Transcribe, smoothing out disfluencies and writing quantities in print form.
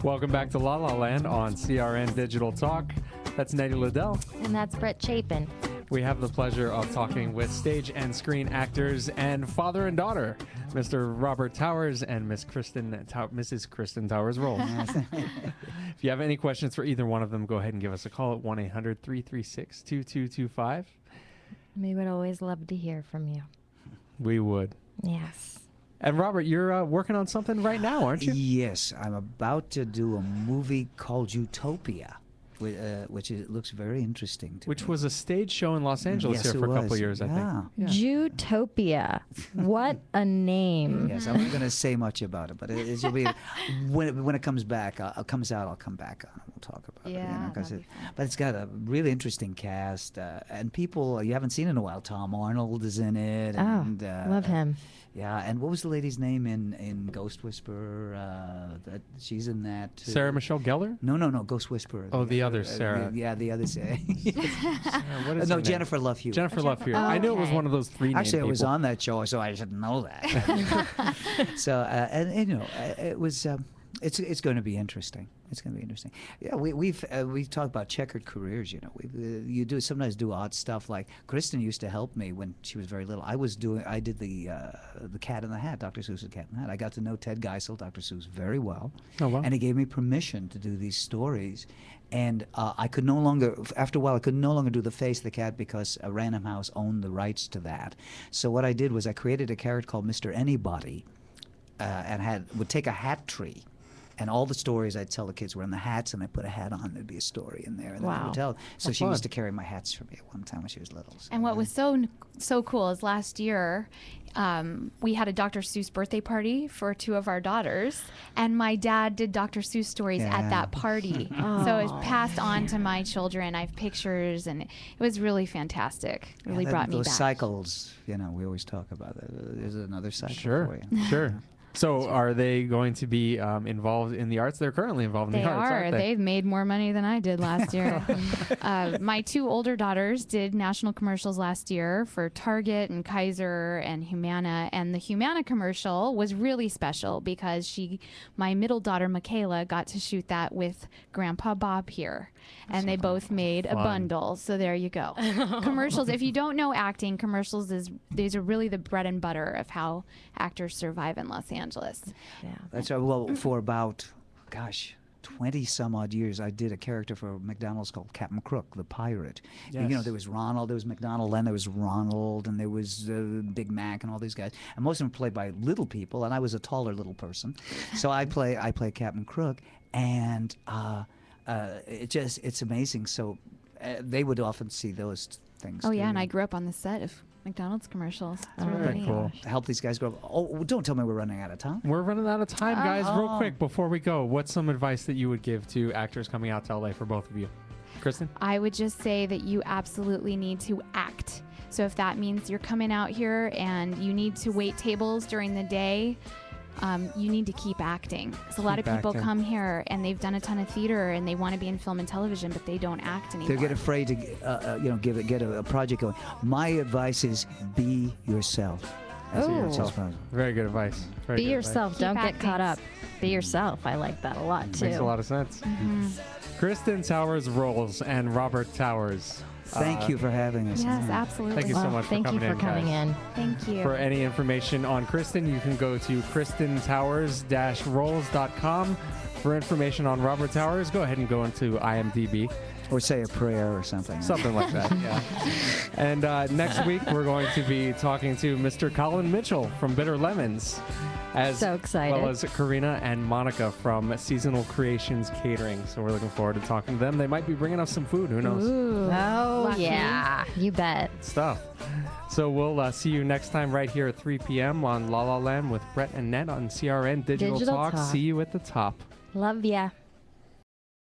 Welcome back to La La Land on CRN Digital Talk. That's Nettie Liddell. And that's Brett Chapin. We have the pleasure of talking with stage and screen actors and father and daughter, Mr. Robert Towers and Mrs. Kristin Towers-Rowles. If you have any questions for either one of them, go ahead and give us a call at 1-800-336-2225. We would always love to hear from you. We would. Yes. And Robert, you're working on something right now, aren't you? Yes, I'm about to do a movie called Utopia, which looks very interesting to me. Which was a stage show in Los Angeles here for a couple of years, I think. Yeah. Utopia. What a name. Yes, I'm not going to say much about it, but it'll be when it comes back, I'll come back on it. We'll talk about it. But it's got a really interesting cast and people you haven't seen in a while. Tom Arnold is in it. And, love him. Yeah, and what was the lady's name in Ghost Whisperer? That she's in that too. Sarah Michelle Gellar? No, Ghost Whisperer. Oh, the other Sarah. The other Sarah. What is her name? Jennifer Love Hewitt. Jennifer Love Hewitt. I knew it was one of those three Actually, I was people. on that show, so I should know that. So, it was. It's going to be interesting. It's going to be interesting. Yeah, we've talked about checkered careers. You know, you sometimes do odd stuff. Like Kristin used to help me when she was very little. I did the Cat in the Hat, Dr. Seuss's Cat in the Hat. I got to know Ted Geisel, Dr. Seuss, very well. Oh wow! And he gave me permission to do these stories. And I could no longer, after a while, I could no longer do the face of the cat because Random House owned the rights to that. So what I did was I created a character called Mr. Anybody, and would take a hat tree. And all the stories I'd tell the kids were in the hats, and I put a hat on. There'd be a story in there, and then I would tell. So she used to carry my hats for me at one time when she was little. So, and what was so cool is last year we had a Dr. Seuss birthday party for two of our daughters, and my dad did Dr. Seuss stories at that party. So it was passed on to my children. I have pictures, and it was really fantastic. Really brought me back. Those cycles, we always talk about that. There's another cycle for you. Sure. So are they going to be involved in the arts? They're currently involved in the arts, aren't they? They've made more money than I did last year. My two older daughters did national commercials last year for Target and Kaiser and Humana. And the Humana commercial was really special because my middle daughter, Michaela, got to shoot that with Grandpa Bob here. And they both made a bundle. So there you go. Commercials, if you don't know acting, commercials, these are really the bread and butter of how actors survive in Los Angeles. Yeah. That's right. Well, for about, 20 some odd years, I did a character for McDonald's called Captain Crook, the pirate. Yes. And, there was Ronald, there was McDonald, then there was Ronald, and there was Big Mac and all these guys. And most of them played by little people, and I was a taller little person. So I play Captain Crook, and it's amazing. So they would often see those things. Oh, yeah, and I grew up on the set of McDonald's commercials. It's really neat. Cool. To help these guys grow up. Oh, don't tell me we're running out of time. We're running out of time, guys. Real quick, before we go, what's some advice that you would give to actors coming out to LA for both of you? Kristin? I would just say that you absolutely need to act. So if that means you're coming out here and you need to wait tables during the day, you need to keep acting. Because a lot of people come here and they've done a ton of theater and they want to be in film and television, but they don't act anymore. They get afraid to, get a project going. My advice is be yourself. Very good advice. Be yourself. Don't get caught up. Be yourself. I like that a lot, too. Makes a lot of sense. Mm-hmm. Kristin Towers-Rowles and Robert Towers. Thank you for having us. Yes, absolutely. Thank you so much for coming in. Thank you for coming in. Thank you. For any information on Kristin, you can go to kristintowers-rolls.com. For information on Robert Towers, go ahead and go into IMDb. Or say a prayer or something. Something like that, yeah. And next week, we're going to be talking to Mr. Colin Mitchell from Bitter Lemons. So excited. Well as Karina and Monica from Seasonal Creations Catering. So we're looking forward to talking to them. They might be bringing us some food. Who knows? Ooh. Oh, Lucky. yeah. You bet. Stuff. So we'll see you next time right here at 3 p.m. on La La Land with Brett and Nett on CRN Digital Talk. See you at the top. Love ya.